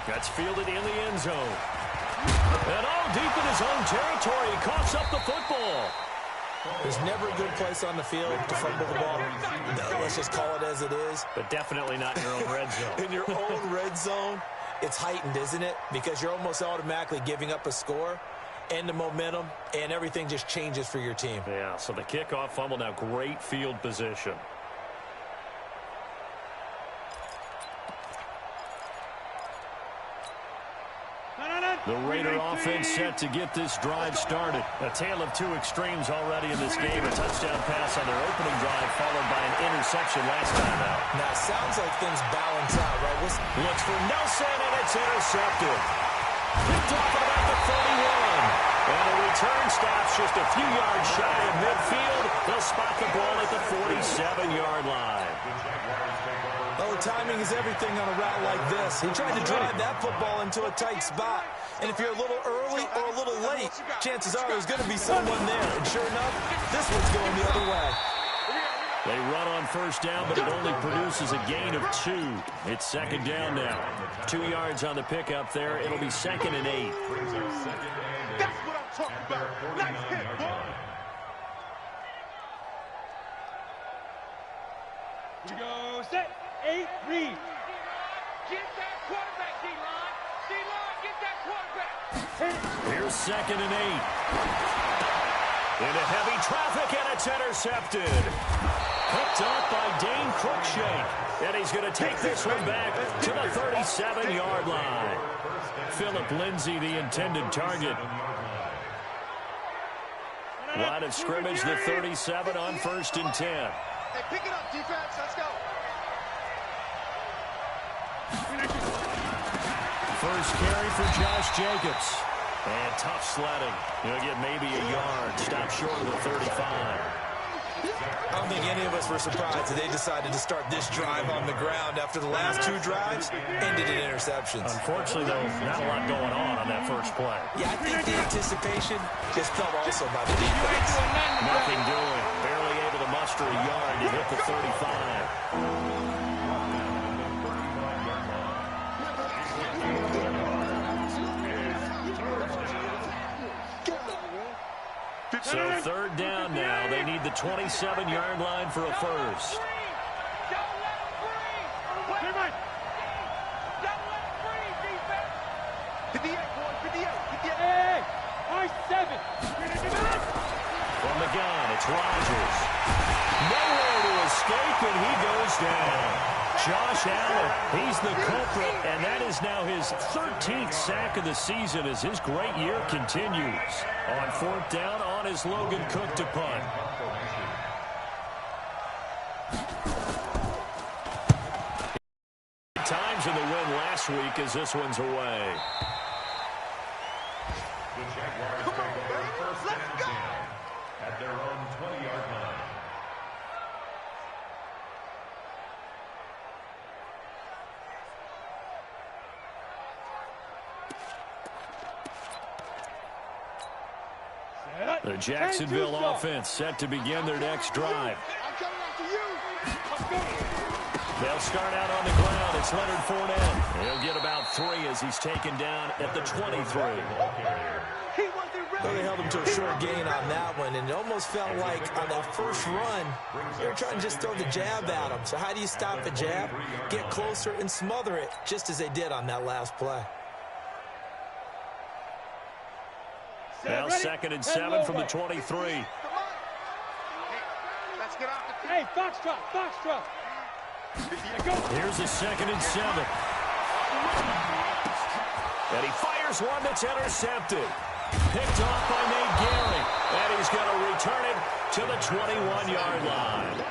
That's fielded in the end zone. And all deep in his own territory, he coughs up the football. There's never a good place on the field to fumble the ball. No, let's just call it as it is. But definitely not in your own red zone. In your own red zone, it's heightened, isn't it? Because you're almost automatically giving up a score and the momentum, and everything just changes for your team. Yeah, so the kickoff fumble, now great field position. The Raider offense set to get this drive started. A tale of two extremes already in this game. A touchdown pass on their opening drive, followed by an interception last time out. Now, it sounds like things balance out, right? Looks for Nelson, and it's intercepted. Picked off at about the 31. And the return stops just a few yards shy of midfield. They'll spot the ball at the 47-yard line. Well, timing is everything on a route like this. He tried to drive that football into a tight spot. And if you're a little early or a little late, chances are there's going to be someone there. And sure enough, this one's going the other way. They run on first down, but it only produces a gain of 2. It's second down now. 2 yards on the pickup there. It'll be 2nd and 8. That's what I'm talking about. Nice hit, boy. We go set. 8, read. Get that quarterback, D-line. D-line, get that quarterback. Here's 2nd and 8. Into heavy traffic, and it's intercepted. Picked up by Dane Cruikshank. And he's going to take this one back to the 37-yard line. Philip Lindsay, the intended target. Line of scrimmage, the 37 on 1st and 10. Hey, pick it up, defense. Let's go. First carry for Josh Jacobs. And tough sledding. He'll get maybe a yard. Stop short of the 35. I don't think any of us were surprised that they decided to start this drive on the ground after the last 2 drives ended in interceptions. Unfortunately, though, not a lot going on that first play. Yeah, I think the anticipation is felt also by the defense. Nothing doing. Barely able to muster a yard to hit the 35. So 3rd down now. They need the 27-yard line for a first. From the gun, it's Rodgers. Nowhere to escape, and he goes down. Josh Allen, he's the culprit, and that is now his 13th sack of the season as his great year continues. On 4th down, on is Logan Cook to punt. Times in the win last week as this one's away. The Jaguars take over first and 10 at their own 20-yard line. The Jacksonville offense set to begin their next drive. They'll start out on the ground. It's Leonard Fournette. He'll get about 3 as he's taken down at the 23. Well, they held him to a short gain on that one, and it almost felt like on that first run, they were trying to just throw the jab at him. So how do you stop the jab? Get closer and smother it, just as they did on that last play. Now 2nd and 7 from the 23. Hey, Foxtrot, Foxtrot. Here's a 2nd and 7. And he fires one that's intercepted. Picked off by Nate Gehring. And he's going to return it to the 21-yard line.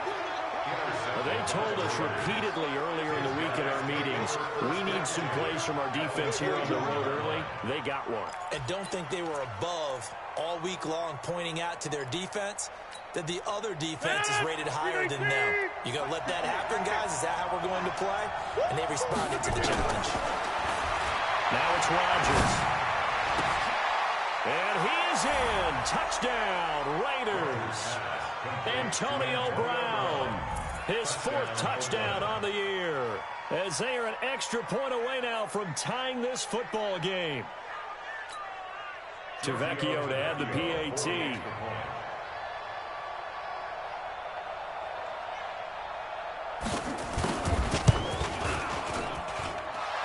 They told us repeatedly earlier in the week in our meetings, we need some plays from our defense here on the road early. They got one. And don't think they were above all week long pointing out to their defense that the other defense is rated higher than them. You going to let that happen, guys? Is that how we're going to play? And they responded to the challenge. Now it's Rodgers. And he is in. Touchdown, Raiders. Antonio Brown. His 4th touchdown on the year. as they are an extra point away now from tying this football game. Tavecchio to add the PAT.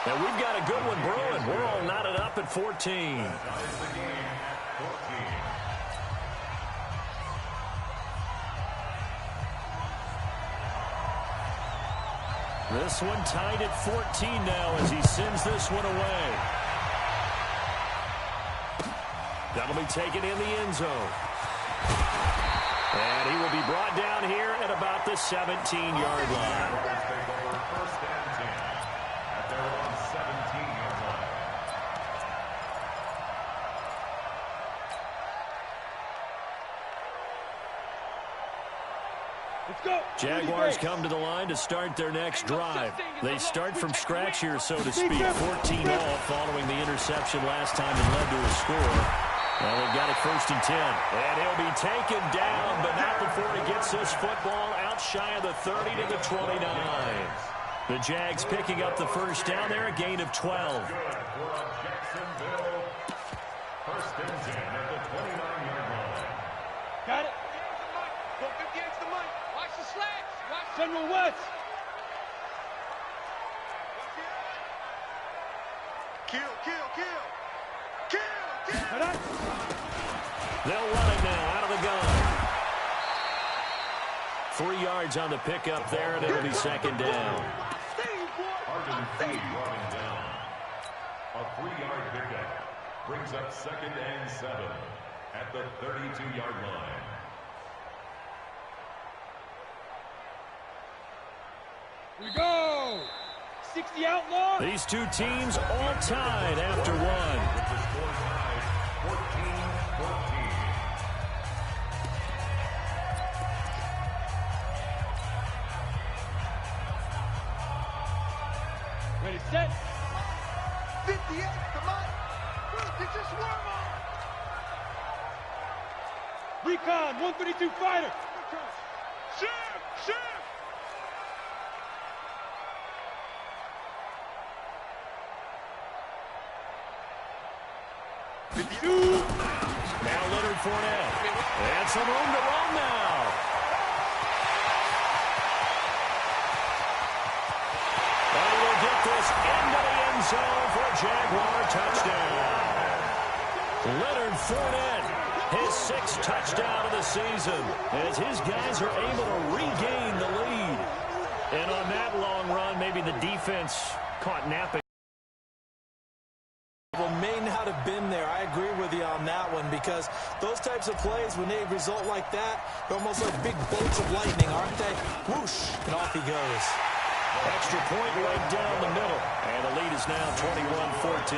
And we've got a good one brewing. We're all knotted up at 14. This one tied at 14 now as he sends this one away. That'll be taken in the end zone. And he will be brought down here at about the 17-yard line. First and 10 at their own 17-yard line. Let's go. Jaguars come to the line to start their next drive. They start from scratch here, so to speak. 14 all following the interception last time that led to a score. Well, they've got it first and 10. And he'll be taken down, but not before he gets this football out shy of the 30 to the 29. The Jags picking up the first down there, a gain of 12. Jacksonville. First and 10 at the 29-yard line. Got it. 450 extra money. Watch the slats. Watch General West. Kill. Cut it. They'll run it now out of the gun. 3 yards on the pickup there, and it'll be second down. Arden Fee running down. A 3-yard pickup brings up second and 7 at the 32-yard line. Here we go. 60 outlaw. These two teams all tied after one. With the score tied 14-14. Ready, set. 58. Come on. Get your swarm on. Recon, 132 fighter. Shift. Now Leonard Fournette. And some room to run now. And we'll get this into the end zone for a Jaguar touchdown. Leonard Fournette, his 6th touchdown of the season, as his guys are able to regain the lead. And on that long run, maybe the defense caught napping. May not have been there. I agree with you on that one, because those types of plays, when they result like that, they're almost like big bolts of lightning, aren't they? Whoosh, and off he goes. Extra point right down the middle. And the lead is now 21-14.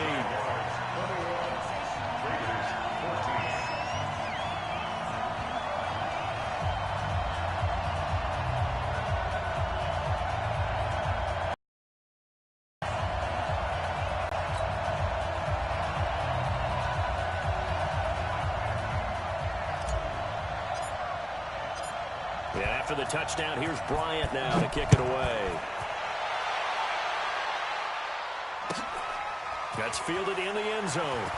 And after the touchdown, here's Bryant now to kick it away. That's fielded in the end zone.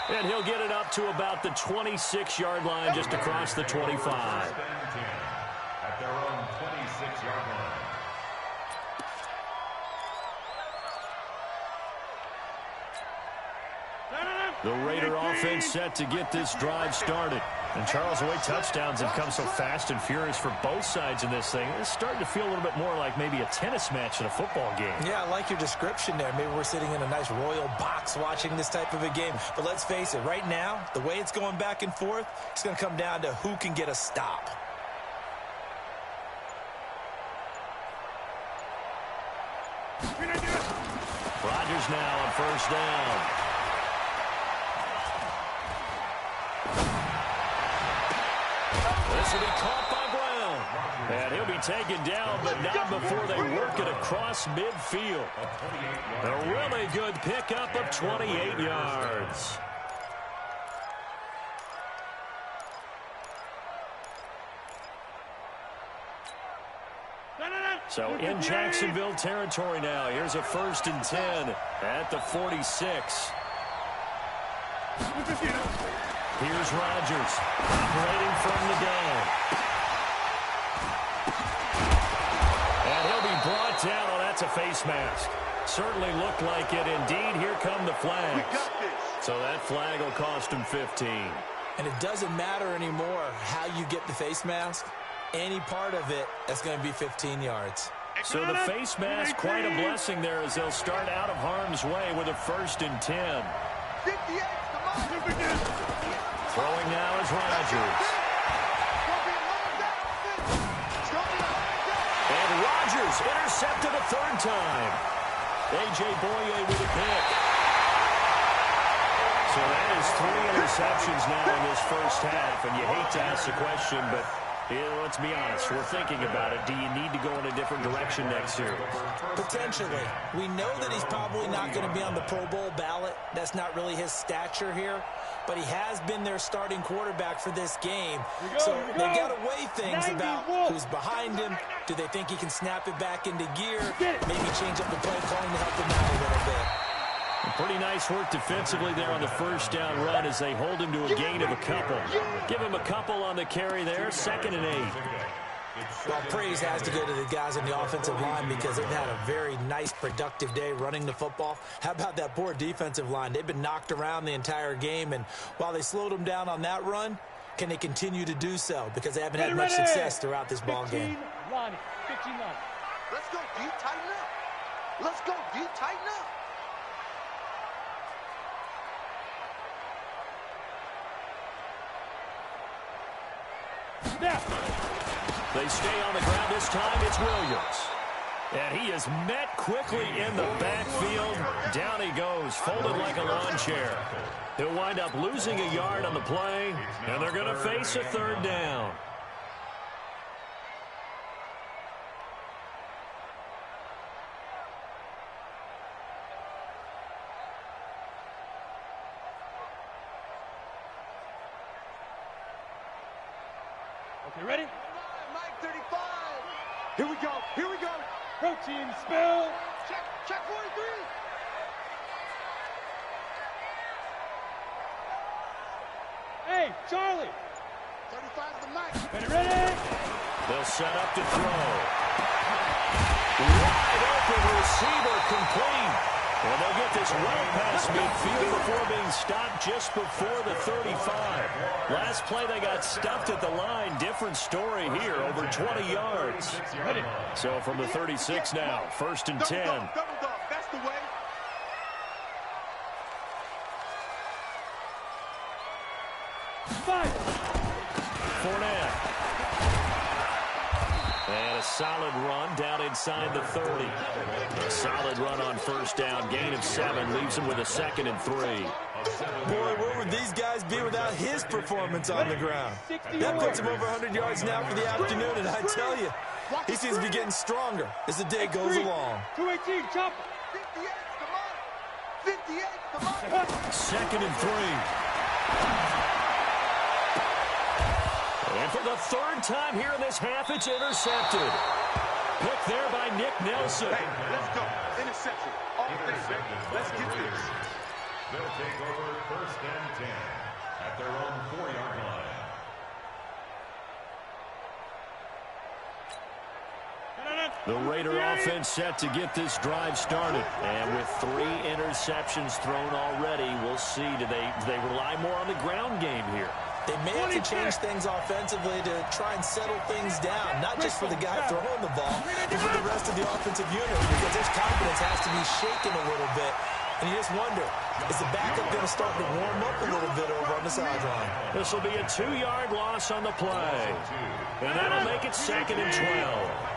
And he'll get it up to about the 26-yard line, just across the 25. At their own 26-yard line. The Raider offense set to get this drive started. And Charles, the way touchdowns have come so fast and furious for both sides in this thing, it's starting to feel a little bit more like maybe a tennis match in a football game. Yeah, I like your description there. Maybe we're sitting in a nice royal box watching this type of a game. But let's face it, right now, the way it's going back and forth, it's going to come down to who can get a stop. Rodgers now on first down. This will be caught by Brown. And he'll be taken down, but not before they work it across midfield. A really good pickup of 28 yards. So in Jacksonville territory now. Here's a 1st and 10 at the 46. Here's Rodgers operating from the gun. And he'll be brought down. Oh, that's a face mask. Certainly looked like it. Indeed, here come the flags. So that flag will cost him 15. And it doesn't matter anymore how you get the face mask. Any part of it, that's going to be 15 yards. So the face mask, quite a blessing there as they'll start out of harm's way with a 1st and 10. Throwing now is Rodgers. And Rodgers intercepted a 3rd time. A.J. Boye with a pick. So that is 3 interceptions now in this first half. And you hate to ask the question, but let's be honest. We're thinking about it. Do you need to go in a different direction next year? Potentially. We know that he's probably not going to be on the Pro Bowl ballot. That's not really his stature here. But he has been their starting quarterback for this game. So they've got to weigh things about who's behind him. Do they think he can snap it back into gear? Maybe change up the play calling to help him out a little bit. Pretty nice work defensively there on the 1st down run as they hold him to a gain of a couple. Give him a couple on the carry there, 2nd and 8. Well, praise has to go to the guys on the offensive line because they've had a very nice, productive day running the football. How about that poor defensive line? They've been knocked around the entire game, and while they slowed them down on that run, can they continue to do so? Because they haven't had much success throughout this ball game. 15 line. Let's go, D. Tighten up. Let's go, D. Tighten up. They stay on the ground this time. It's Williams. And he is met quickly in the backfield. Down he goes, folded like a lawn chair. He'll wind up losing a yard on the play, and they're going to face a 3rd down. Okay, ready? Mike 35. Here we go. Here we go. Protein spill. Check 43. Hey, Charlie. 35 to the mic. Ready? They'll set up to throw. Wide open receiver complete. And they'll get this well past midfield before being stopped just before the 35. Last play they got stuffed at the line. Different story here, over 20 yards. So from the 36 now, 1st and 10. Double dog. That's the way. Fournette. And a solid run down inside the 30. A solid run on 1st down. Gain of 7 leaves him with a 2nd and 3. Boy, where would these guys be without his performance on the ground? That puts him over 100 yards now for the afternoon, and I tell you, he seems to be getting stronger as the day goes along. 218, chopper. 58, come on. 58, come on. 2nd and 3. And for the 3rd time here in this half, it's intercepted. Picked there by Nick Nelson. Hey, let's go. Interception. All day, baby. Let's get this. They'll take over 1st and 10 at their own 4-yard line. The Raider offense set to get this drive started. And with 3 interceptions thrown already, we'll see. Do they rely more on the ground game here? They may have to change things offensively to try and settle things down, not just for the guy throwing the ball, but for the rest of the offensive unit, because his confidence has to be shaken a little bit. And you just wonder, is the backup going to start to warm up a little bit over on the sideline? This will be a 2-yard loss on the play. And that'll make it 2nd and 12.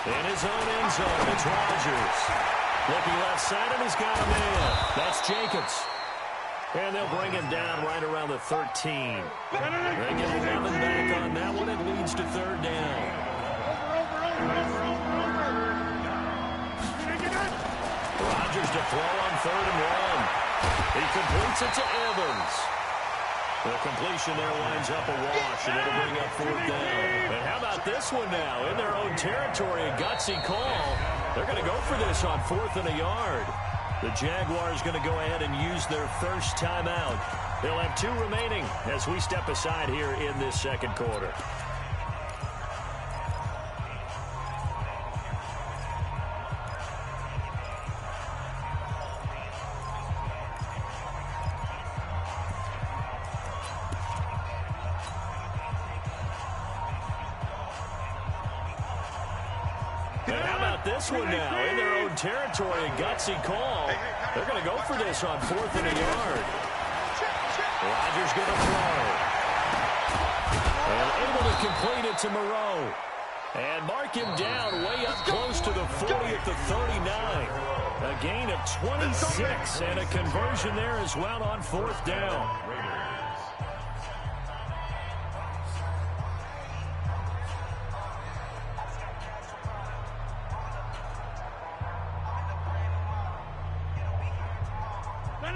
In his own end zone, it's Rodgers. Looking left side, and he's got him in. That's Jacobs. And they'll bring him down right around the 13. They get 11 back on that one. It leads to third down. Rodgers to throw on 3rd and 1. He completes it to Evans. The completion there winds up a wash, and it'll bring up 4th down. And how about this one now? In their own territory, a gutsy call. They're going to go for this on 4th and a yard. The Jaguars going to go ahead and use their first timeout. They'll have 2 remaining as we step aside here in this second quarter. This one now in their own territory, a gutsy call. They're going to go for this on 4th and a yard. Rodgers going to throw. And able to complete it to Moreau. And mark him down way up close to the 40 at the 39. A gain of 26 and a conversion there as well on 4th down.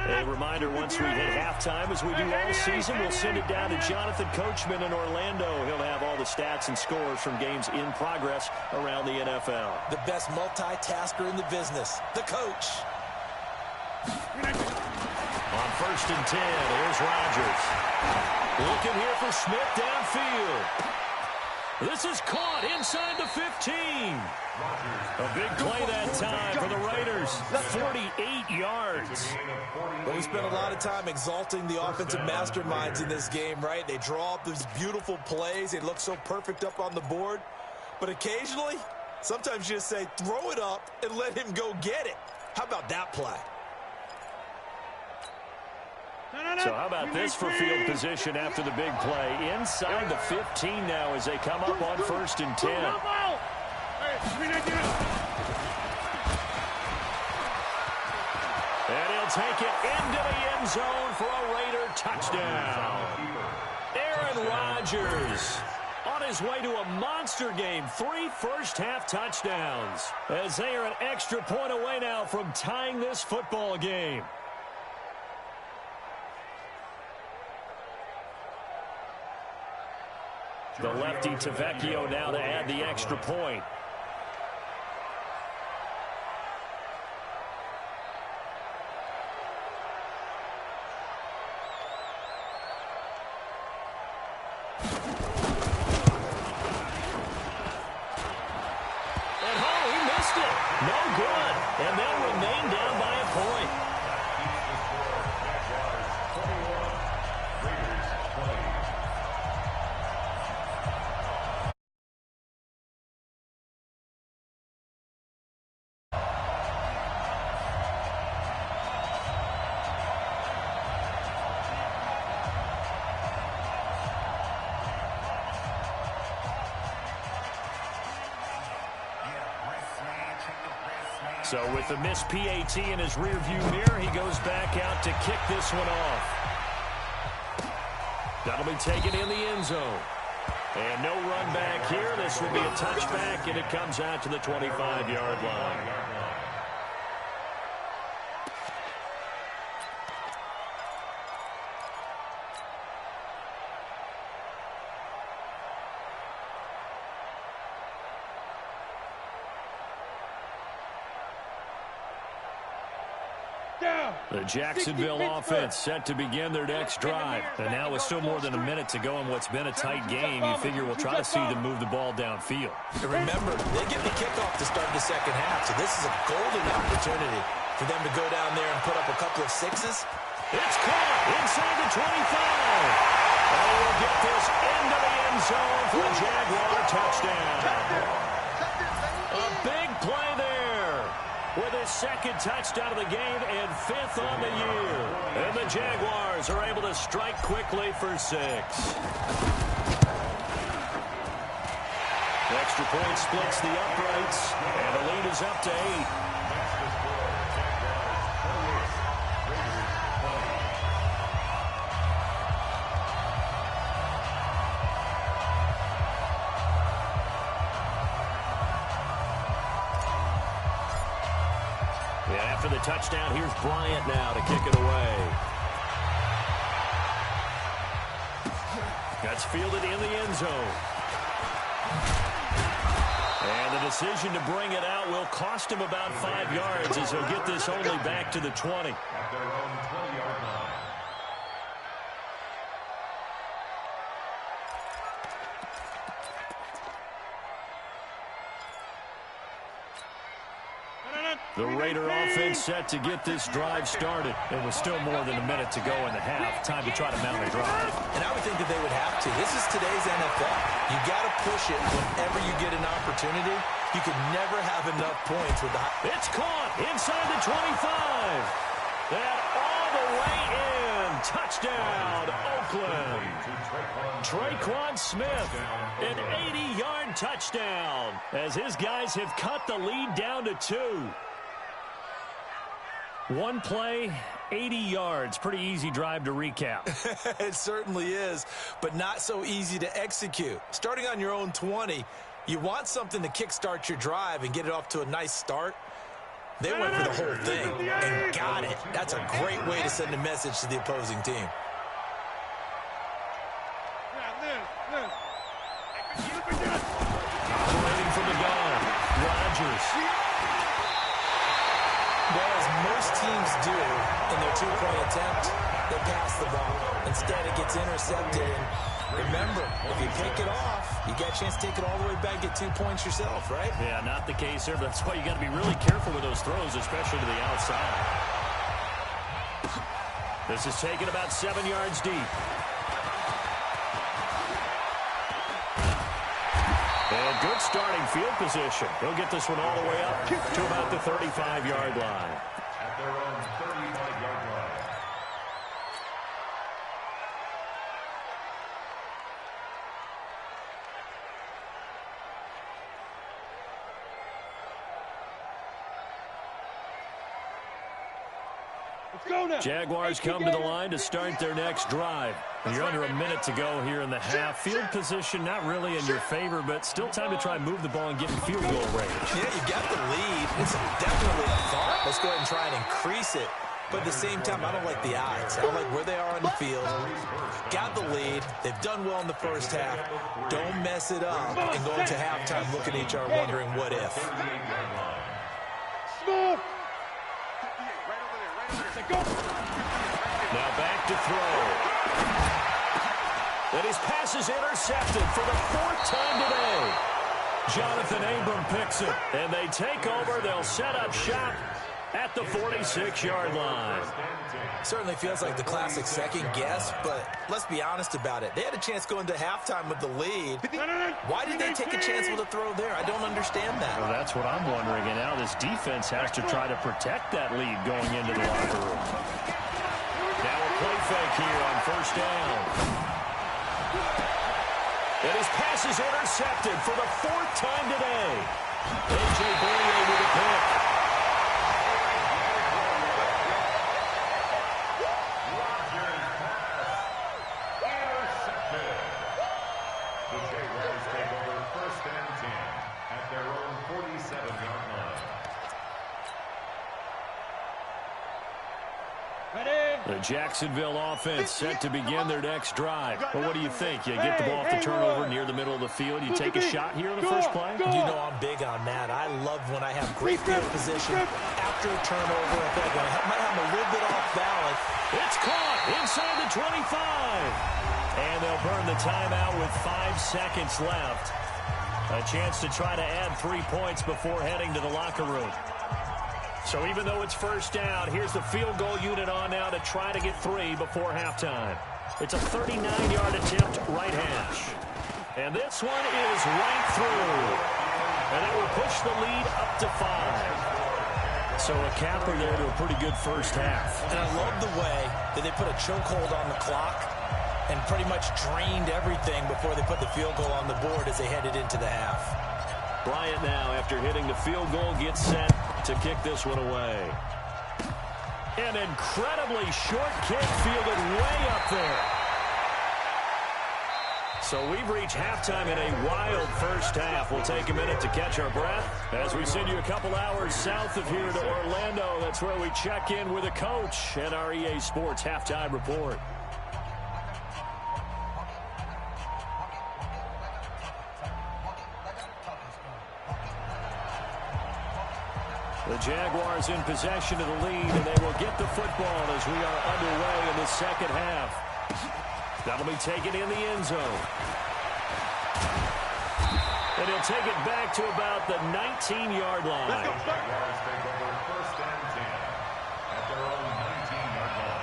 A reminder, once we hit halftime, as we do all season, we'll send it down to Jonathan Coachman in Orlando. He'll have all the stats and scores from games in progress around the NFL. The best multitasker in the business, the coach. On 1st and 10, here's Rodgers. Looking here for Smith downfield. This is caught inside the 15. A big play that time for the Raiders. 48 yards. Well, we spent a lot of time exalting the offensive masterminds in this game, right? They draw up these beautiful plays. They look so perfect up on the board. But occasionally, sometimes you just say, throw it up and let him go get it. How about that play? So how about this for field position after the big play? Inside the 15 now as they come up on 1st and 10. And he'll take it into the end zone for a Raider touchdown. Aaron Rodgers on his way to a monster game. 3 first-half touchdowns as they are an extra point away now from tying this football game. The lefty Tavecchio now to add the extra point. No good. And they'll remain down by a point. So with the missed PAT in his rearview mirror, he goes back out to kick this one off. That'll be taken in the end zone. And no run back here. This will be a touchback, and it comes out to the 25-yard line. The Jacksonville offense set to begin their next drive. And now with still more than a minute to go in what's been a tight game, you figure we'll try to see them move the ball downfield. And remember, they get the kickoff to start the second half, so this is a golden opportunity for them to go down there and put up a couple of sixes. It's caught inside the 25. And we'll get this into the end zone for a Jaguar touchdown. A big play there with his second touchdown of the game and 5th on the year. And the Jaguars are able to strike quickly for 6. The extra point splits the uprights, and the lead is up to 8. And after the touchdown, here's Bryant now to kick it away. That's fielded in the end zone. And the decision to bring it out will cost him about 5 yards as he'll get this only back to the 20. At their own 20-yard line. The Raider offense set to get this drive started. It was still more than a minute to go in the half. Time to try to mount a drive. And I would think that they would have to. This is today's NFL. You got to push it whenever you get an opportunity. You could never have enough points with the... It's caught inside the 25. And all the way in. Touchdown, Oakland. Traquan Smith, an 80-yard touchdown as his guys have cut the lead down to 2. One play, 80 yards. Pretty easy drive to recap. It certainly is, but not so easy to execute. Starting on your own 20, you want something to kickstart your drive and get it off to a nice start. They went for the whole thing and got it. That's a great way to send a message to the opposing team. Operating from the gun, Rodgers. Well, as most teams do in their two-point attempt, they pass the ball. Instead, it gets intercepted. And remember, if you pick it off, you get a chance to take it all the way back, get 2 points yourself, right? Yeah, not the case there, but that's why you got to be really careful with those throws, especially to the outside. This is taken about 7 yards deep. And good starting field position. He'll get this one all the way up to about the 35-yard line. At their own 35-yard line. Let's go now. Jaguars come to the line to start their next drive. You're under a minute to go here in the half. Field position not really in your favor, but still time to try and move the ball and get in field goal range. Yeah, you got the lead. It's definitely a thought. Let's go ahead and try and increase it. But at the same time, I don't like the odds. I don't like where they are on the field. Got the lead. They've done well in the first half. Don't mess it up and go into halftime looking at each other wondering what if. Small. Now back to throw. And his pass is intercepted for the 4th time today. Jonathan Abram picks it. And they take over. They'll set up shop at the 46-yard line. Certainly feels like the classic second guess, but let's be honest about it. They had a chance going to halftime with the lead. Why did they take a chance with a throw there? I don't understand that. Well, that's what I'm wondering. And now this defense has to try to protect that lead going into the locker room. Now a play fake here on first down. And his pass is intercepted for the 4th time today. A.J. Boyer with a pick. The Jacksonville offense set to begin their next drive. Well, what do you think? You get the ball off the turnover near the middle of the field. You take a shot here in the first play? You know I'm big on that. I love when I have great field position after a turnover. I feel like I might have a little bit off balance. It's caught inside the 25. And they'll burn the timeout with 5 seconds left. A chance to try to add 3 points before heading to the locker room. So even though it's first down, here's the field goal unit on now to try to get 3 before halftime. It's a 39-yard attempt, right hash. And this one is right through. And that will push the lead up to 5. So a capper there to a pretty good first half. And I love the way that they put a chokehold on the clock and pretty much drained everything before they put the field goal on the board as they headed into the half. Bryant now, after hitting the field goal, gets set to kick this one away. An incredibly short kick fielded way up there. So we've reached halftime in a wild first half. We'll take a minute to catch our breath as we send you a couple hours south of here to Orlando. That's where we check in with a coach and our EA Sports halftime report. The Jaguars in possession of the lead, and they will get the football as we are underway in the second half. That'll be taken in the end zone. And he'll take it back to about the 19-yard line. Jaguars take over first and 10 at their own 19-yard line.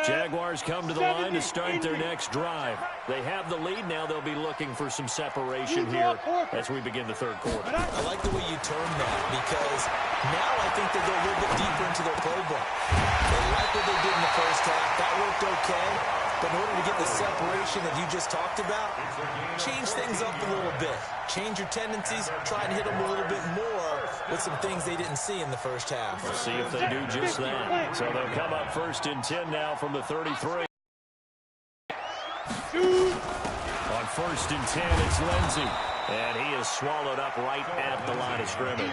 Jaguars come to the line to start their next drive. They have the lead. Now they'll be looking for some separation here as we begin the third quarter. I like the way you term that because now I think they go a little bit deeper into their playbook. They like what they did in the first half. That worked okay. But in order to get the separation that you just talked about, change things up a little bit. Change your tendencies. Try and hit them a little bit more with some things they didn't see in the first half. We'll see if they do just that. So they'll come up first and 10 now from the 33. On first and 10, it's Lindsey. And he is swallowed up right at the line of scrimmage.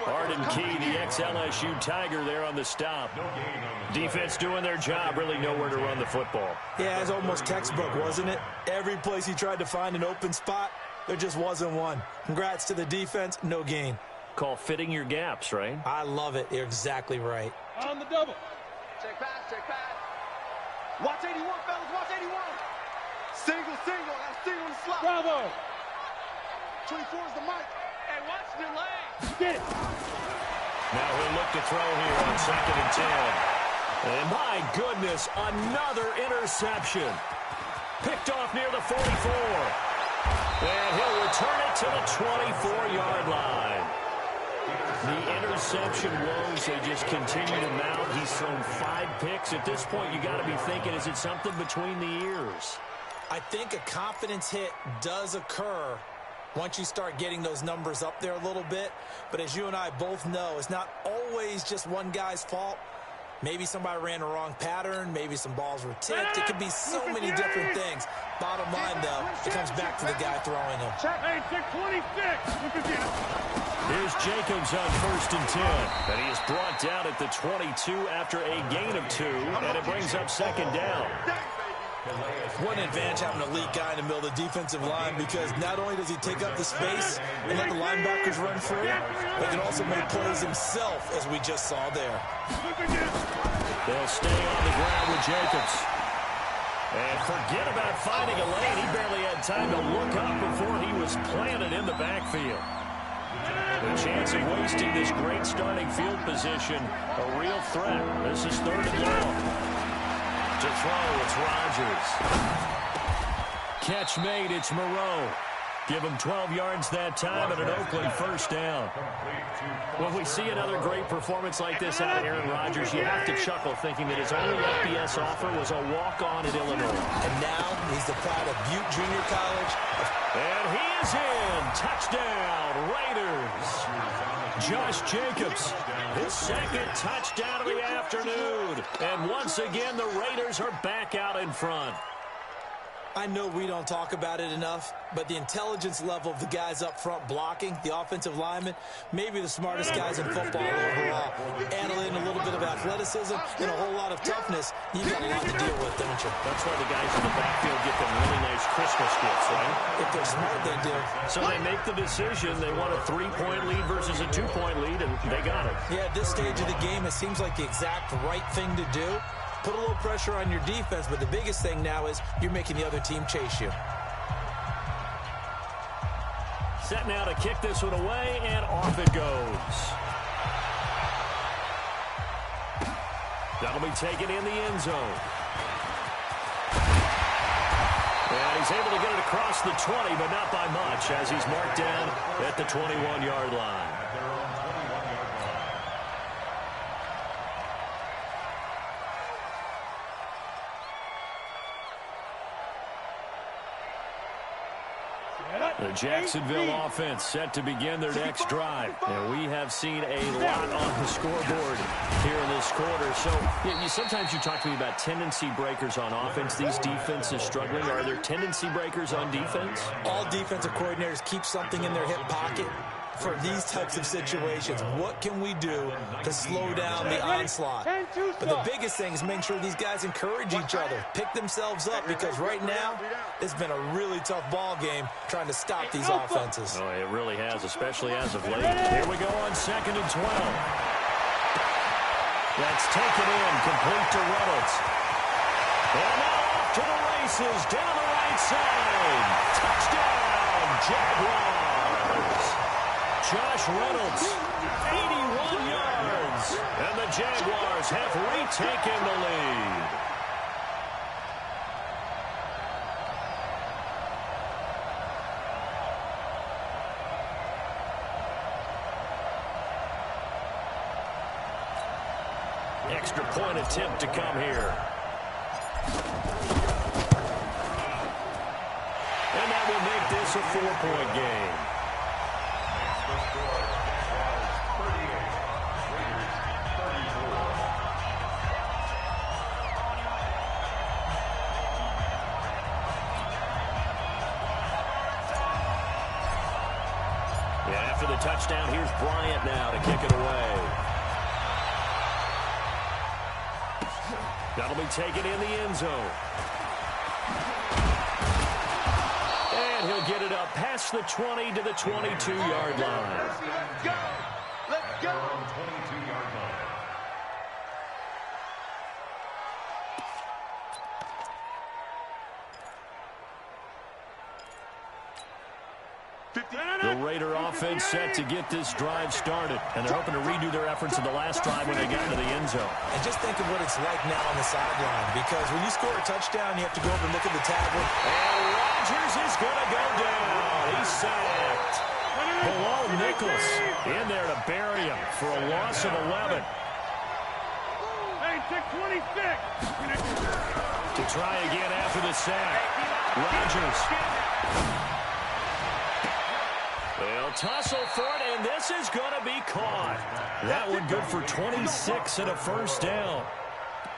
Arden Key, the ex-LSU Tiger there on the stop. Defense doing their job, really nowhere to run the football. Yeah, it's almost textbook, wasn't it? Every place he tried to find an open spot, there just wasn't one. Congrats to the defense, no gain. Call fitting your gaps, right? I love it. You're exactly right. On the double. Check pass, check pass. Watch 81, fellas, watch 81. Single, got a single in the slot. Bravo. 24 is the mic. Hey, watch the leg. Get it. Now he'll look to throw here on second and 10. And my goodness, another interception. Picked off near the 44. And he'll return it to the 24-yard line. The interception woes, they just continue to mount. He's thrown 5 picks. At this point, you got to be thinking, is it something between the ears? I think a confidence hit does occur once you start getting those numbers up there a little bit. But as you and I both know, it's not always just one guy's fault. Maybe somebody ran a wrong pattern. Maybe some balls were tipped. It could be so many different things. Bottom line, though, it comes back to the guy throwing them. Hey, 626. Here's Jacobs on first and 10. And he is brought down at the 22 after a gain of 2. And it brings up second down. What an advantage having an elite guy in the middle of the defensive line, because not only does he take up the space and let the linebackers run free, but he can also make plays himself, as we just saw there. They'll stay on the ground with Jacobs. And forget about finding a lane. He barely had time to look up before he was planted in the backfield. The chance of wasting this great starting field position, a real threat. This is third and long. To throw, it's Rodgers. Catch made, it's Moreau. Give him 12 yards that time and an Oakland first down. When we see another great performance like this out of Aaron Rodgers, you have to chuckle thinking that his only FBS offer was a walk-on at Illinois. And now he's the pride of Butte Junior College. And he is in. Touchdown, Raiders. Josh Jacobs, his second touchdown of the afternoon. And once again, the Raiders are back out in front. I know we don't talk about it enough, but the intelligence level of the guys up front blocking, the offensive linemen, maybe the smartest guys in football overall. Add in a little bit of athleticism and a whole lot of toughness, you've got a lot to deal with, don't you? That's why the guys in the backfield get them really nice Christmas gifts, right? If they're smart, they do. So they make the decision. They want a 3-point lead versus a 2-point lead, and they got it. Yeah, at this stage of the game, it seems like the exact right thing to do. Put a little pressure on your defense, but the biggest thing now is you're making the other team chase you. Set now to kick this one away, and off it goes. That'll be taken in the end zone. And And he's able to get it across the 20, but not by much, as he's marked down at the 21-yard line. The Jacksonville offense set to begin their next drive. And we have seen a lot on the scoreboard here in this quarter. So sometimes you talk to me about tendency breakers on offense. These defenses struggling. Are there tendency breakers on defense? All defensive coordinators keep something in their hip pocket for these types of situations. What can we do to slow down the onslaught? But the biggest thing is making sure these guys encourage each other, pick themselves up, because right now it's been a really tough ball game trying to stop these offenses. Oh, it really has, especially as of late. Here we go on 2nd and 12. That's taken in, complete to Reynolds. And now off to the races, down the right side. Touchdown, Jaguars. Josh Reynolds, 81 yards. And the Jaguars have retaken the lead. Extra point attempt to come here. And that will make this a 4-point game. Yeah, after the touchdown, here's Bryant now to kick it away. That'll be taken in the end zone. And he'll get it up past the 20 to the 22-yard line. Let's go! Let's go! 22-yard line. The Raider offense set to get this drive started. And they're hoping to redo their efforts in the last drive when they got to the end zone. And just think of what it's like now on the sideline, because when you score a touchdown, you have to go over and look at the tablet. And Rodgers is going to go down. He's sacked. Below Nichols in there to bury him for a loss of 11. Hey, take 26. To try again after the sack. Rodgers. They'll tussle for it, and this is going to be caught. That one good for 26 and a first down.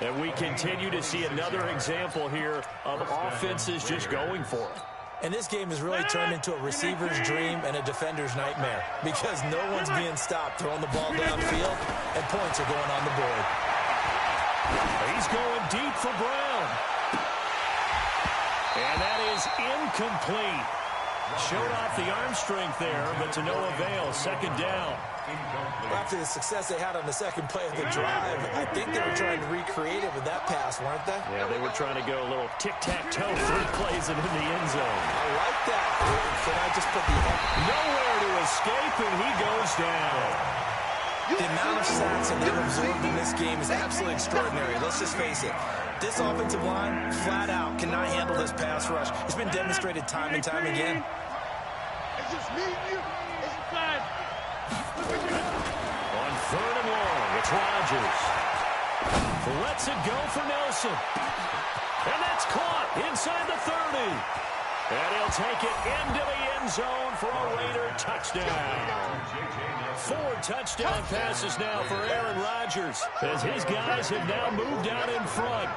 And we continue to see another example here of offenses just going for it. And this game has really turned into a receiver's dream and a defender's nightmare, because no one's being stopped throwing the ball downfield, and points are going on the board. He's going deep for Brown. And that is incomplete. Showed off the arm strength there, but to no avail. Second down. After the success they had on the second play of the drive, I think they were trying to recreate it with that pass, weren't they? Yeah, they were trying to go a little tic-tac-toe, 3 plays and in the end zone. I like that. Can I just put the... Nowhere to escape, and he goes down. The amount of sacks that they've absorbed in this game is absolutely extraordinary. Let's just face it. This offensive line, flat out, cannot handle this pass rush. It's been demonstrated time and time again. It's just me and you. Inside. On 3rd and long, it's Rodgers. Lets it go for Nelson. And that's caught inside the 30. And he'll take it into the end zone for a Raider touchdown. 4 touchdown passes now for Aaron Rodgers, as his guys have now moved out in front.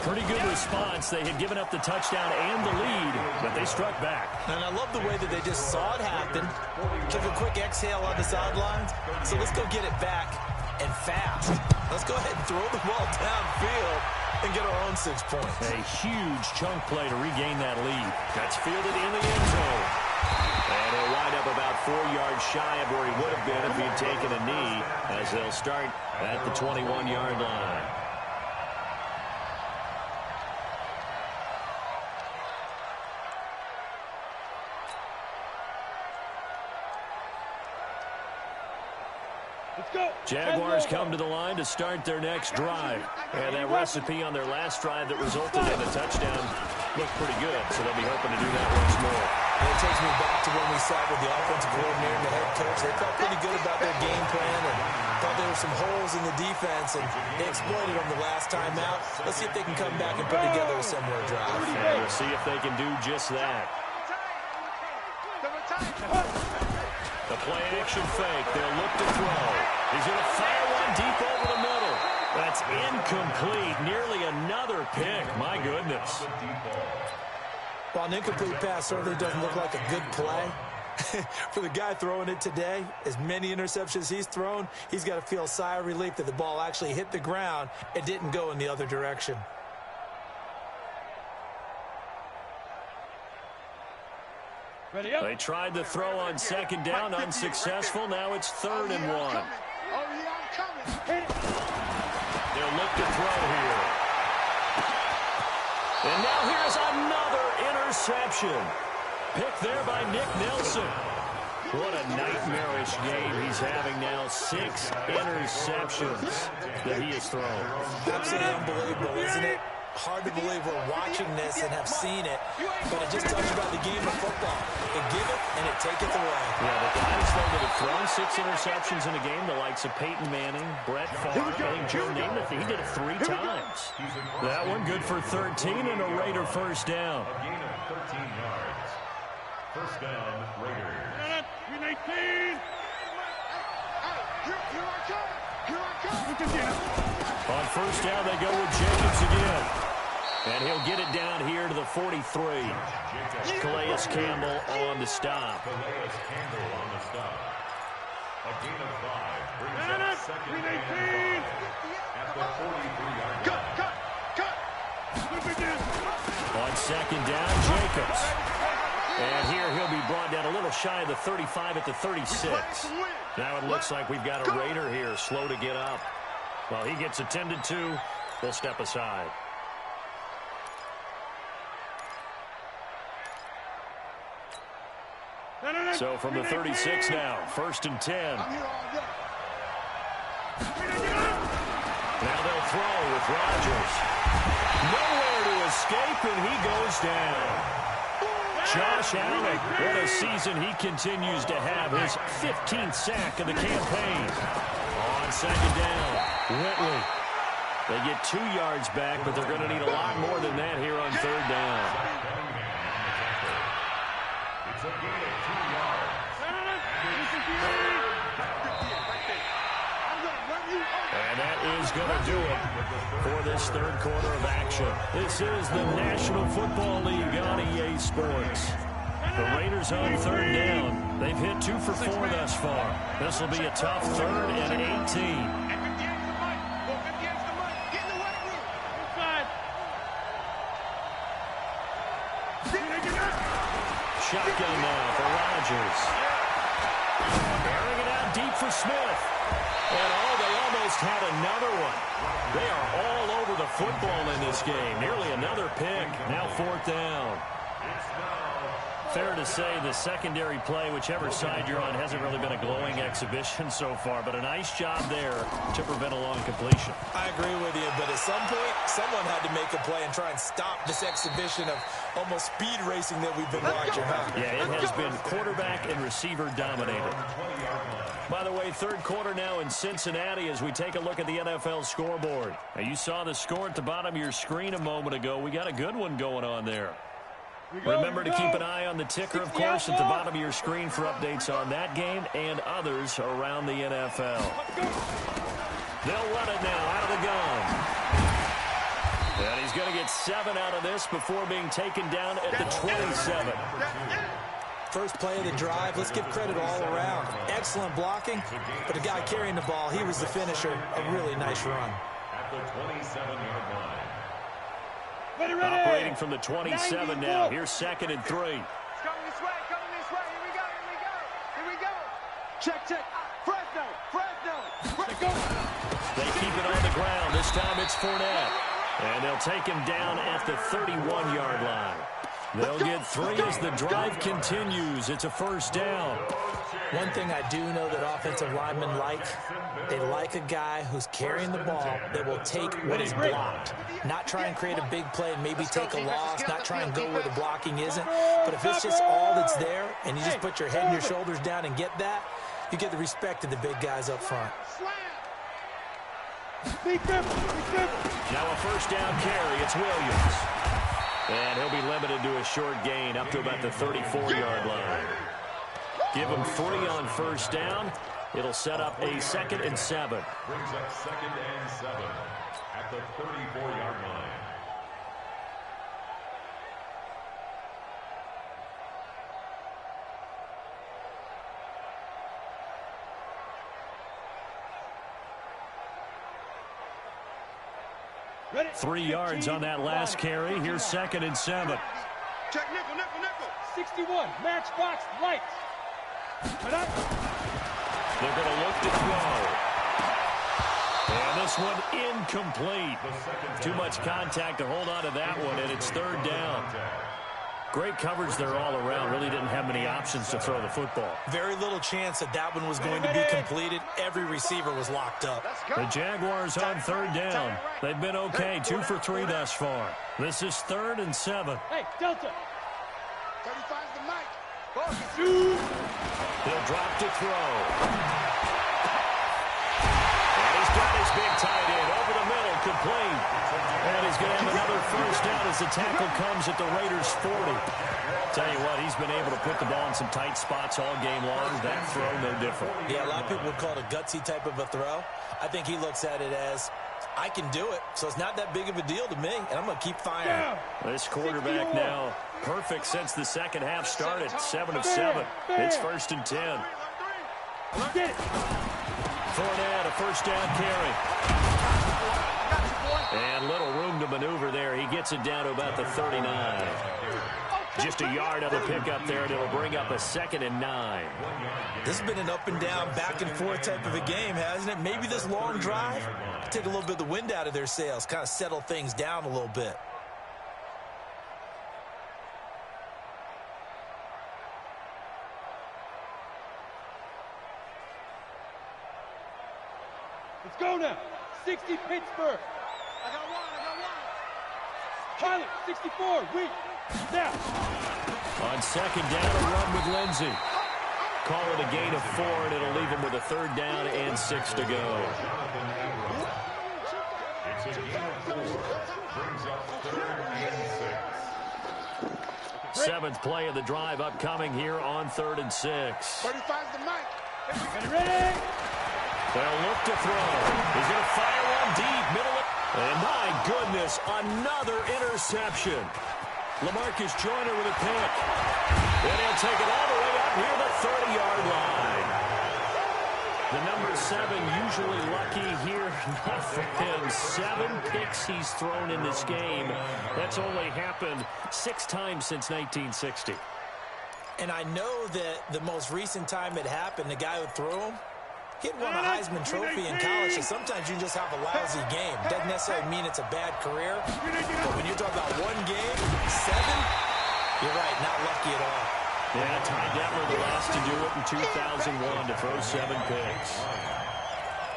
Pretty good response. They had given up the touchdown and the lead, but they struck back. And I love the way that they just saw it happen, took a quick exhale on the sidelines. So let's go get it back, and fast. Let's go ahead and throw the ball downfield and get our own 6 points. A huge chunk play to regain that lead. That's fielded in the end zone. And he'll wind up about 4 yards shy of where he would have been if he'd taken a knee, as they'll start at the 21-yard line. Let's go. Jaguars come to the line to start their next drive. And that recipe on their last drive that resulted in a touchdown looked pretty good, so they'll be hoping to do that once more. And it takes me back to when we sat with the offensive coordinator and the head coach. They felt pretty good about their game plan and thought there were some holes in the defense, and they exploited them the last time out. Let's see if they can come back and put together a similar drive. And we'll see if they can do just that. The play-action fake. They'll look to throw. He's going to fire one deep over the middle. That's incomplete. Nearly another pick. My goodness. Well, an incomplete pass certainly doesn't look like a good play. For the guy throwing it today, as many interceptions he's thrown, he's got to feel a sigh of relief that the ball actually hit the ground and didn't go in the other direction. They tried to throw on second down, unsuccessful. Now it's 3rd and 1. They'll look to throw here. And now here's another interception. Picked there by Nick Nelson. What a nightmarish game he's having now. 6 interceptions that he has thrown. Absolutely unbelievable, isn't it? Hard to believe we're watching this and have seen it, but it just tells you about the game of football. They give it, and it taketh away. Yeah, the guys though that have thrown 6 interceptions in a game, the likes of Peyton Manning, Brett Favre, I think Joe Namath, he did it 3 times. That one good for 13 and a Raider first down. A gain of 13 yards. First down, Raiders. On first down, they go with Jacobs again. And he'll get it down here to the 43. Calais Campbell on the stop. Calais Campbell on the stop. A gain of 5 brings up second and 5 at the 43-yard line. On second down, Jacobs. And here he'll be brought down a little shy of the 35 at the 36. Now it looks like we've got a Raider here, slow to get up. While he gets attended to, we'll step aside. So from the 36 now, 1st and 10. Now they'll throw with Rodgers. Nowhere to escape, and he goes down. Josh Allen, what a season he continues to have. His 15th sack of the campaign. On second down, Whitley. They get 2 yards back, but they're going to need a lot more than that here on 3rd down. It's a gain of 2 yards. And that is going to do it for this 3rd quarter of action. This is the National Football League on EA Sports. The Raiders on 3rd down. They've hit 2 for 4 thus far. This will be a tough 3rd and 18. Shotgun now for Rodgers. Airing it out deep for Smith. And they almost had another one. They are all over the football in this game. Nearly another pick. Now 4th down. Fair to say the secondary play, whichever side you're on, hasn't really been a glowing exhibition so far, but a nice job there to prevent a long completion. I agree with you, but at some point, someone had to make a play and try and stop this exhibition of almost speed racing that we've been watching, huh? Yeah, it has been quarterback and receiver dominated. By the way, 3rd quarter now in Cincinnati as we take a look at the NFL scoreboard. Now, you saw the score at the bottom of your screen a moment ago. We got a good one going on there. Remember to keep an eye on the ticker, of course, at the bottom of your screen for updates on that game and others around the NFL. They'll run it now out of the gun. And he's going to get 7 out of this before being taken down at the 27. First play of the drive, let's give credit all around. Excellent blocking, but the guy carrying the ball, he was the finisher. A really nice run. At the 27-yard line. Operating from the 27 now. Here's 2nd and 3. Coming this way, coming this way. Here we go, here we go, here we go. Check, check. Fresno. They keep it on the ground. This time it's Fournette. And they'll take him down at the 31-yard line. They'll get 3 as the drive continues. It's a first down. One thing I do know that offensive linemen like, they like a guy who's carrying the ball that will take what is blocked. Not try and create a big play and maybe take a loss, not try and go where the blocking isn't. But if it's just all that's there and you just put your head and your shoulders down and get that, you get the respect of the big guys up front. Now a first down carry. It's Williams. And he'll be limited to a short gain up to about the 34-yard line. Give him 3 on first down. It'll set up a 2nd and 7. Brings up 2nd and 7 at the 34-yard line. Ready? 3 yards on that last carry. Here's 2nd and 7. Check nickel, nickel, nickel. 61, matchbox, lights. They're going to look to throw. And this one incomplete. Too much contact to hold on to that one, and it's 3rd down. Great coverage there all around. Really didn't have many options to throw the football. Very little chance that that one was going to be completed. Every receiver was locked up. The Jaguars on 3rd down. They've been okay, 2 for 3 thus far. This is 3rd and 7. Hey, Delta. 35's the mic. He'll drop to throw. And he's got his big tight end over the middle, complete. And he's going to have another first down as the tackle comes at the Raiders' 40. Tell you what, he's been able to put the ball in some tight spots all game long. That throw, no different. Yeah, a lot of people would call it a gutsy type of a throw. I think he looks at it as, I can do it, so it's not that big of a deal to me, and I'm going to keep firing. This quarterback now perfect since the second half started. 7 of 7. It's 1st and 10. Get it. Fournette, a first down carry. And little room to maneuver there. He gets it down to about the 39. Just a yard on the pickup there, and it'll bring up a 2nd and 9. This has been an up and down, back and forth type of a game, hasn't it? Maybe this long drive take a little bit of the wind out of their sails, kind of settle things down a little bit. Let's go now. 60, Pittsburgh. I got one. Pilot, 64, weak. Now. On 2nd down, a run with Lindsey. Call it a gain of 4, and it'll leave him with a 3rd down and 6 to go. It's a gain of 4. Brings up 3rd and 6. 7th play of the drive upcoming here on 3rd and 6. 35's the mic. Ready? They'll look to throw. He's going to fire one deep, middle. And my goodness, another interception. LaMarcus Joyner with a pick. And he'll take it all the way up near the 30-yard line. The number 7 usually lucky here. Not for him. 7 picks he's thrown in this game. That's only happened 6 times since 1960. And I know that the most recent time it happened, the guy who threw him, he had won a Heisman Trophy in college, so sometimes you just have a lousy game. Doesn't necessarily mean it's a bad career, but when you're talking about one game, 7, you're right, not lucky at all. Yeah, Ty Detmer the last to do it in 2001 to throw 7 picks.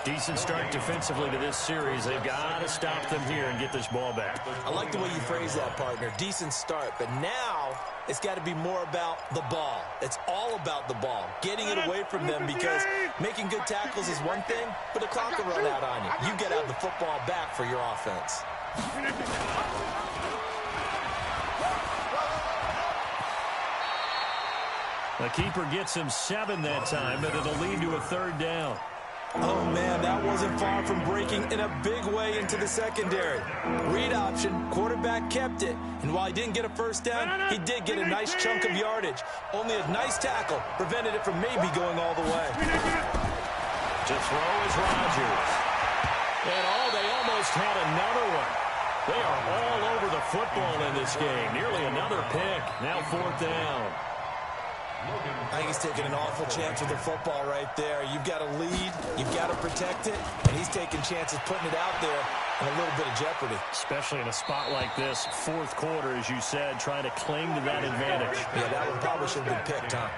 Decent start defensively to this series. They've got to stop them here and get this ball back. I like the way you phrase that, partner. Decent start, but now it's got to be more about the ball. It's all about the ball, getting it away from them, because making good tackles is one thing, but the clock will run out on you. You got to have the football back for your offense. The keeper gets him 7 that time, but it'll lead to a 3rd down. Oh, man, that wasn't far from breaking in a big way into the secondary. Read option, quarterback kept it, and while he didn't get a first down, he did get a nice chunk of yardage. Only a nice tackle prevented it from maybe going all the way. To throw is Rodgers. And they almost had another one. They are all over the football in this game. Nearly another pick. Now 4th down. I think he's taking an awful chance with the football right there. You've got to lead, you've got to protect it, and he's taking chances putting it out there. and a little bit of jeopardy. Especially in a spot like this, fourth quarter, as you said, trying to cling to that advantage. Yeah, that one probably should have been picked, huh?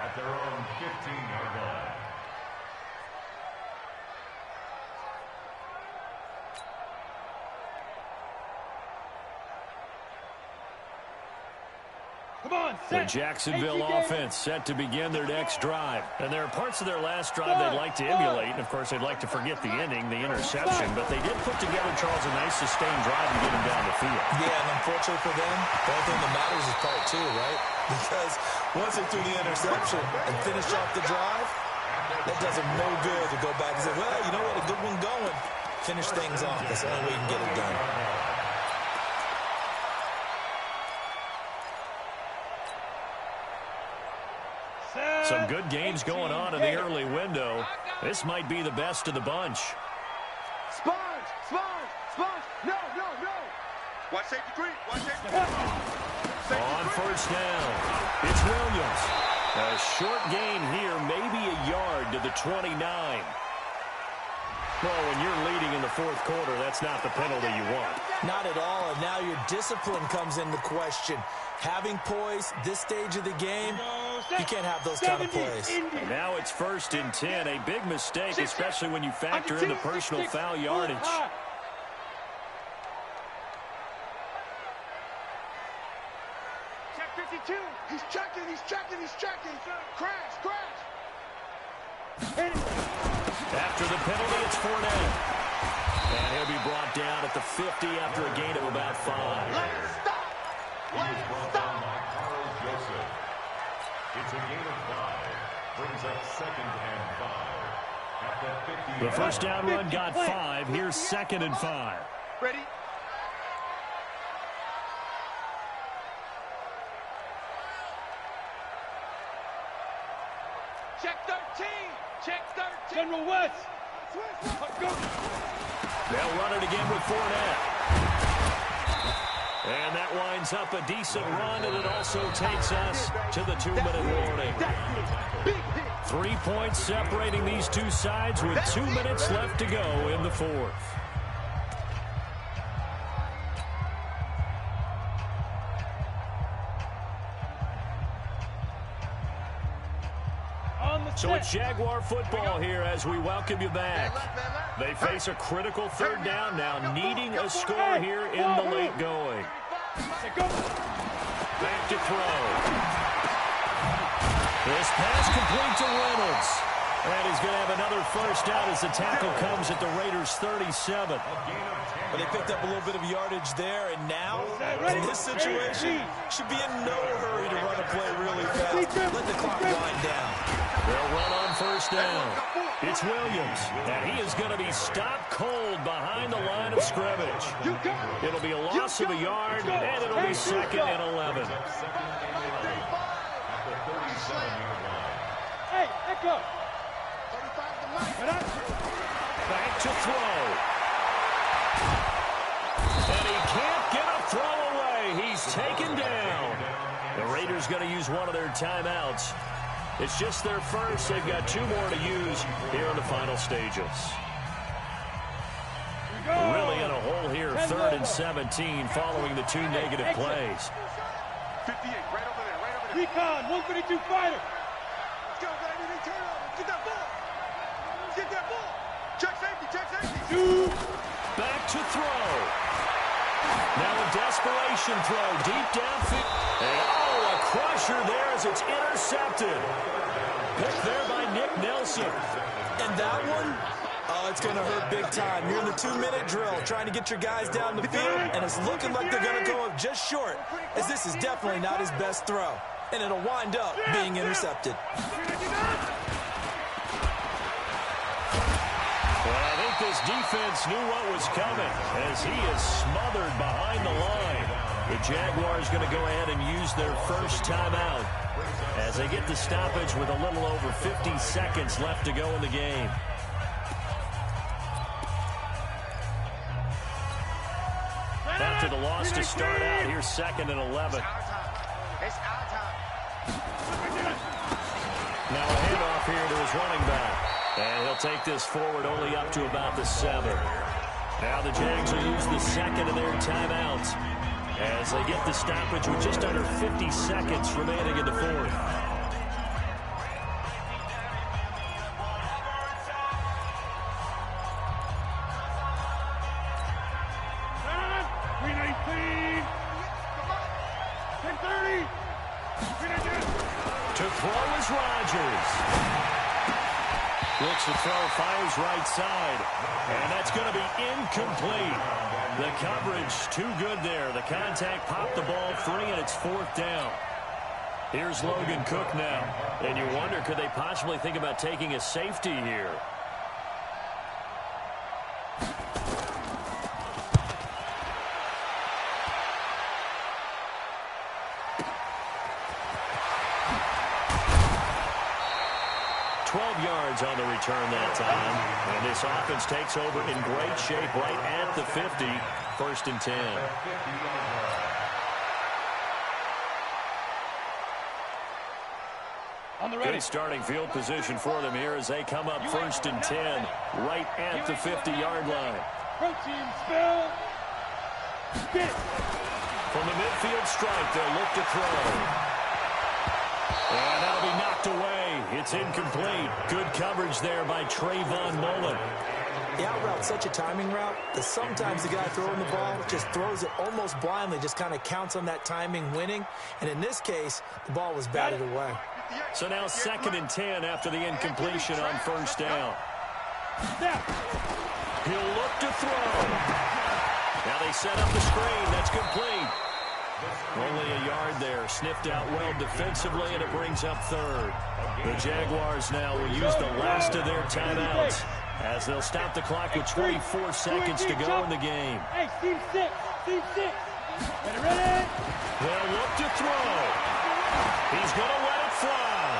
At their own 15-yard line. Come on, The set. Jacksonville offense set to begin their next drive. And there are parts of their last drive they'd like to emulate. And, of course, they'd like to forget the ending, the interception. But they did put together, Charles, a nice sustained drive to get them down the field. Yeah, and unfortunately for them, the only thing that matters is part two, right? Because once they threw the interception and finished off the drive, that does them no good to go back and say, well, you know what, a good one going. Finish things off. That's the only way you can get it done. Some good games going on in the early window. This might be the best of the bunch. Sponge, sponge, sponge. No, no, no. Watch safety green. Watch safety green. On first down, it's Williams. A short gain here, maybe a yard to the 29. Well, when you're leading in the fourth quarter, that's not the penalty you want. Not at all, and now your discipline comes into question. Having poise this stage of the game, you can't have those kind of plays. Now it's 1st and 10, a big mistake, especially when you factor in the personal foul yardage. Check 52. He's checking, he's checking, he's checking. Crash, crash. After the penalty, it's Fournette. And he'll be brought down at the 50 after a gain of about 5. Stop. He was brought down by Carl Joseph. It's a gain of 5. Brings up 2nd and 5. At the 50. The first down run got 5. Here's 2nd and 5. Ready? Check 13. Check 13. General West. Go. They'll run it again with Fournette. And that winds up a decent run, and it also takes us to the 2-minute warning. 3 points separating these two sides with 2 minutes left to go in the fourth. So it's Jaguar football here as we welcome you back. They face a critical 3rd down now, needing a score here in the late going. Back to throw. This pass complete to Reynolds. And he's going to have another first down as the tackle comes at the Raiders' 37. But they picked up a little bit of yardage there, and now, in this situation, should be in no hurry to run a play really fast. Let the clock wind down. They'll run on first down. It's Williams, and he is going to be stopped cold behind the line of scrimmage. It'll be a loss of a yard, and it'll be 2nd and 11. Hey, echo. Back to throw. And he can't get a throw away. He's taken down. The Raiders going to use one of their timeouts. It's just their first. They've got 2 more to use here in the final stages. Really in a hole here, 3rd and 17 following the 2 negative plays. 58, right over there, right over there. Recon, 152 fighter. Let's go, baby. They turn over. Get that ball. Get that ball. Check safety, check safety. Back to throw. Now a desperation throw deep downfield. And a crusher there as it's intercepted. Picked there by Nick Nelson. And that one, it's going to hurt big time. You're in the 2-minute drill trying to get your guys down the field, and it's looking like they're going to go up just short, as this is definitely not his best throw. And it'll wind up being intercepted. Well, I think this defense knew what was coming as he is smothered behind the line. The Jaguars going to go ahead and use their first timeout as they get the stoppage with a little over 50 seconds left to go in the game. After the loss to start out, here's 2nd and 11. It's our time. Now a handoff here to his running back. And he'll take this forward only up to about the 7. Now the Jags will use the second of their timeouts as they get the stoppage with just under 50 seconds remaining in the fourth. To throw is Rodgers. Looks to throw, fires right side. And that's going to be incomplete. The coverage too good there. The contact popped the ball free, and it's fourth down. Here's Logan Cook now. And you wonder, could they possibly think about taking a safety here? On the return that time. And this offense takes over in great shape right at the 50. First and 10. On the ready. Good starting field position for them here as they come up first and 10 right at the 50-yard line. Protein spill. Spit. From the midfield stripe, they'll look to throw. And that'll be knocked away. It's incomplete. Good coverage there by Trayvon Mullen. The out route's such a timing route that sometimes the guy throwing the ball just throws it almost blindly, just kind of counts on that timing winning. And in this case, the ball was batted away. So now second and 10 after the incompletion on first down. He'll look to throw. Now they set up the screen. That's complete. Only a yard there. Sniffed out well defensively, and it brings up third. The Jaguars now will use the last of their timeouts as they'll stop the clock with 24 seconds to go in the game. Hey, team six. Team six. Ready? They'll look to throw. He's going to let it fly.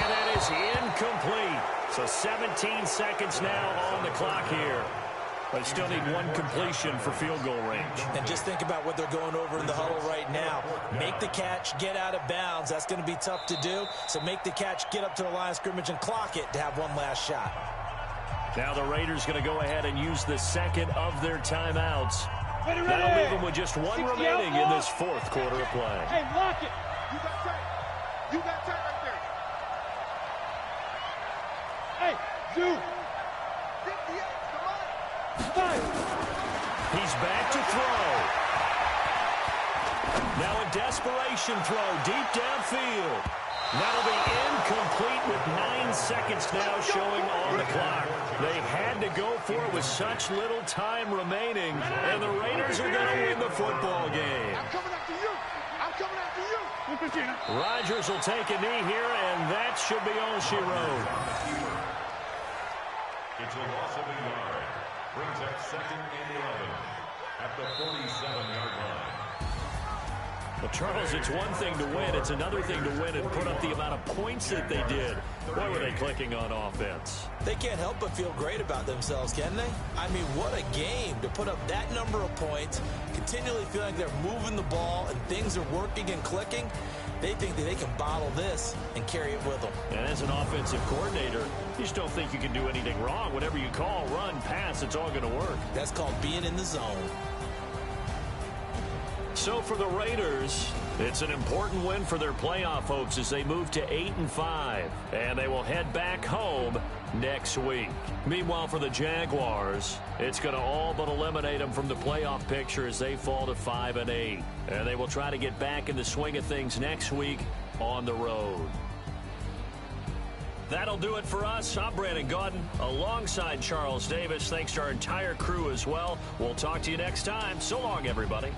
And that is incomplete. So 17 seconds now on the clock here. They still need one completion for field goal range. And just think about what they're going over in the huddle right now. Make the catch, get out of bounds. That's going to be tough to do. So make the catch, get up to the line of scrimmage, and clock it to have one last shot. Now the Raiders going to go ahead and use the second of their timeouts. Ready. That'll leave them with just one remaining in this fourth quarter of play. Hey, lock it. You got tight. You got tight right there. Hey, Zoo. 58, come on. He's back to throw. Now a desperation throw deep downfield. That'll be incomplete with 9 seconds now showing on the clock. They had to go for it with such little time remaining, and the Raiders are going to win the football game. I'm coming after you. I'm coming after you. Rodgers will take a knee here, and that should be all she wrote. It's a loss of a yard. Brings up second and 11 at the 47-yard line. Well, Charles, it's one thing to win. It's another thing to win and put up the amount of points that they did. Boy, were they clicking on offense. They can't help but feel great about themselves, can they? I mean, what a game to put up that number of points, continually feeling like they're moving the ball and things are working and clicking. They think that they can bottle this and carry it with them. And as an offensive coordinator, you just don't think you can do anything wrong. Whatever you call, run, pass, it's all going to work. That's called being in the zone. So for the Raiders, it's an important win for their playoff hopes as they move to 8-5, and they will head back home next week. Meanwhile, for the Jaguars, it's going to all but eliminate them from the playoff picture as they fall to 5-8, and they will try to get back in the swing of things next week on the road. That'll do it for us. I'm Brandon Gaudin alongside Charles Davis. Thanks to our entire crew as well. We'll talk to you next time. So long, everybody.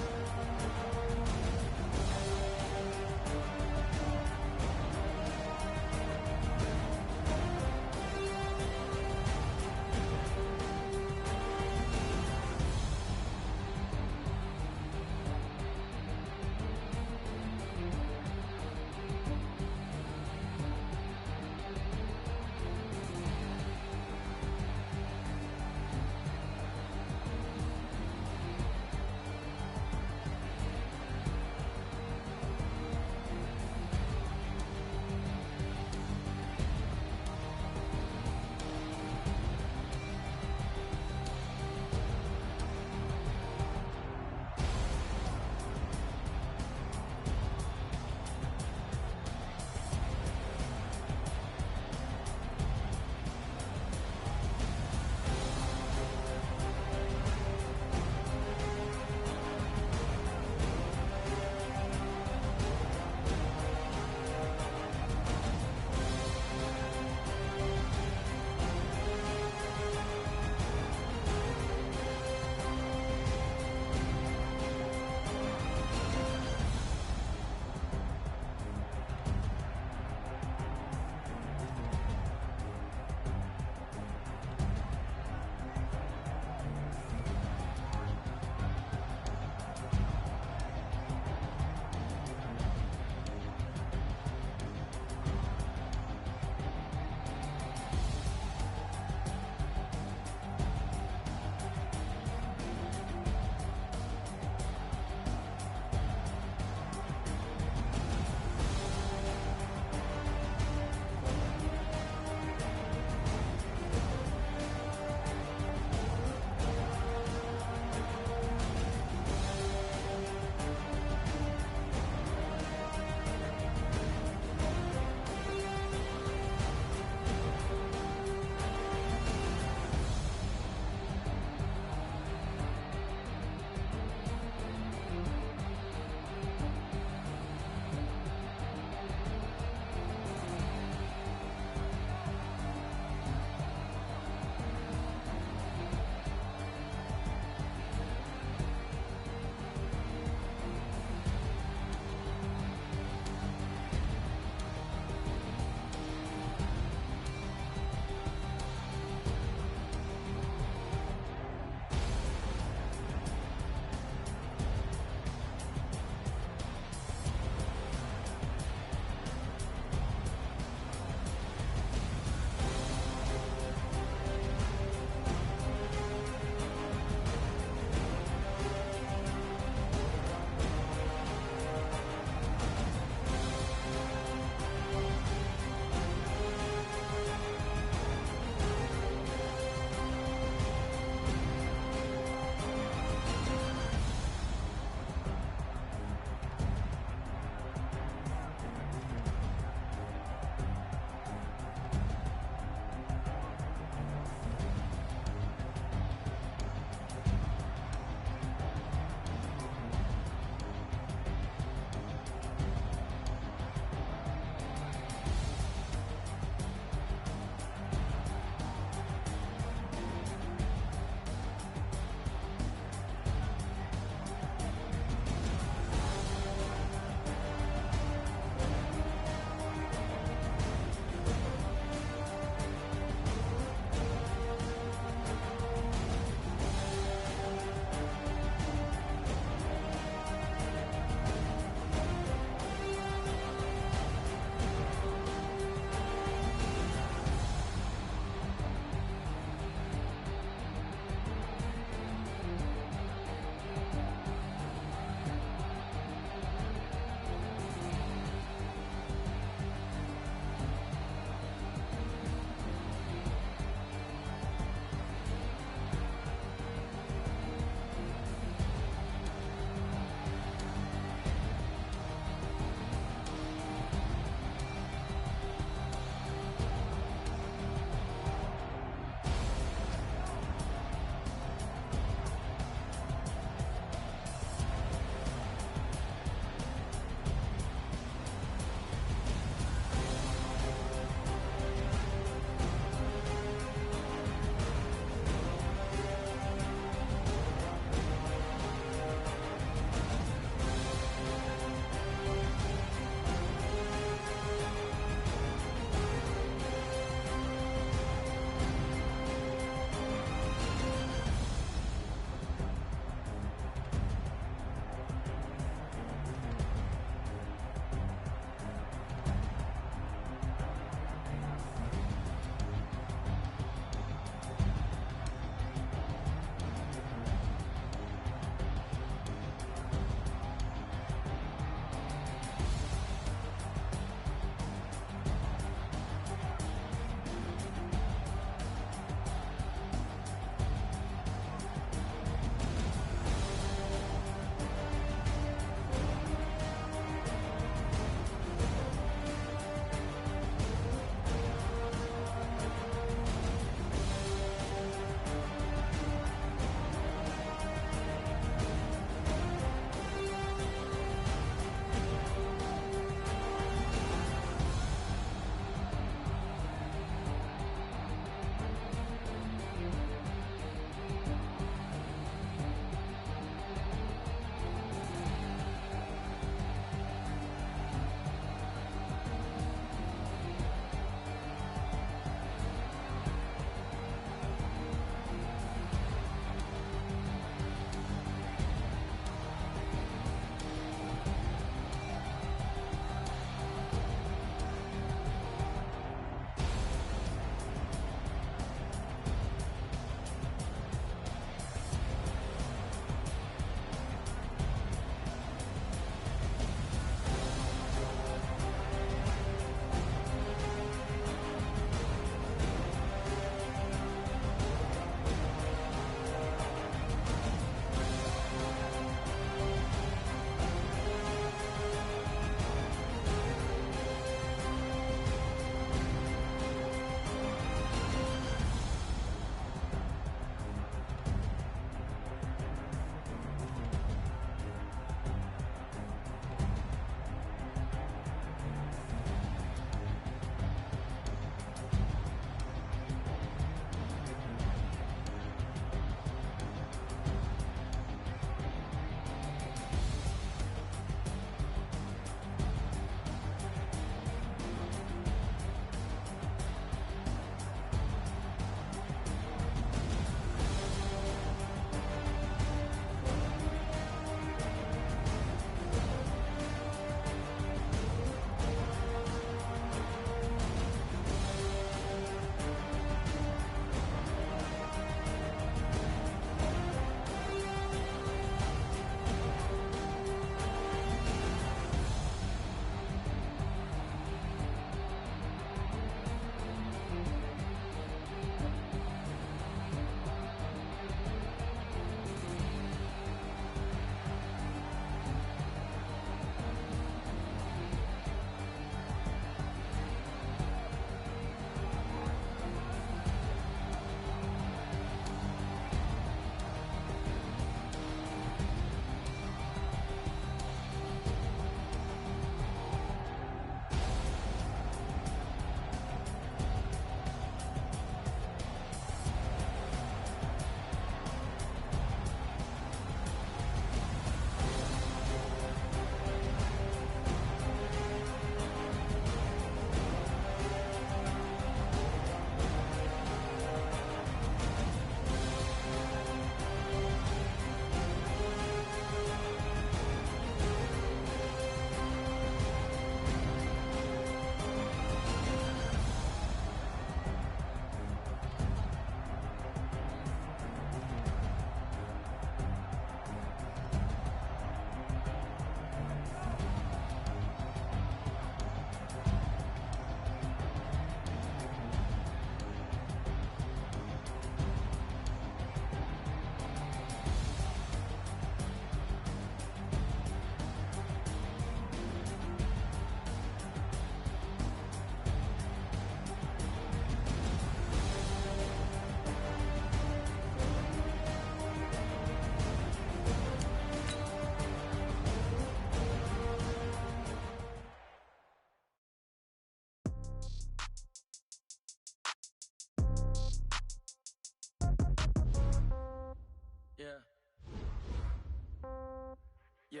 Yeah.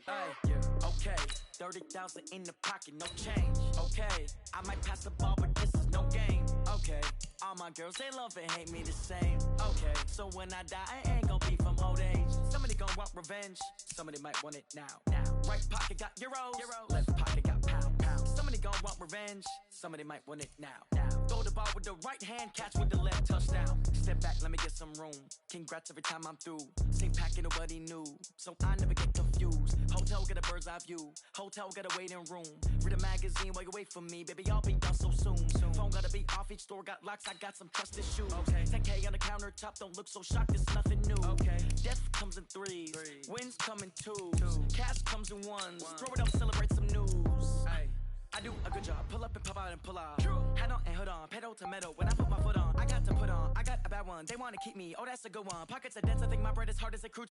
Hey, yeah. Okay. 30,000 in the pocket, no change. Okay. I might pass the ball, but this is no game. Okay. All my girls, they love and hate me the same. Okay. So when I die, I ain't gonna be from old age. Somebody gonna want revenge. Somebody might want it now. Right pocket got euros. Left pocket got pound. Somebody gonna want revenge. Somebody might want it now. Throw the ball with the right hand, catch with the left, touchdown. Step back, let me get some room. Congrats every time I'm through. Same packet, nobody knew, so I never get confused. Hotel get a bird's eye view. Hotel get a waiting room. Read a magazine while you wait for me, baby. I'll be done so soon. Phone gotta be off, each store got locks. I got some trusted shoes. 10K on the countertop, don't look so shocked. It's nothing new. Death comes in threes. Wins come in twos. Cash comes in ones. Throw it up, celebrate some news. I do a good job. Pull up and pop out and pull off. Hat on and hood on. Pedal to metal. When I put my foot on, I got to put on. I got a bad one. They want to keep me. Oh, that's a good one. Pockets are dense. I think my bread is hard as a crew.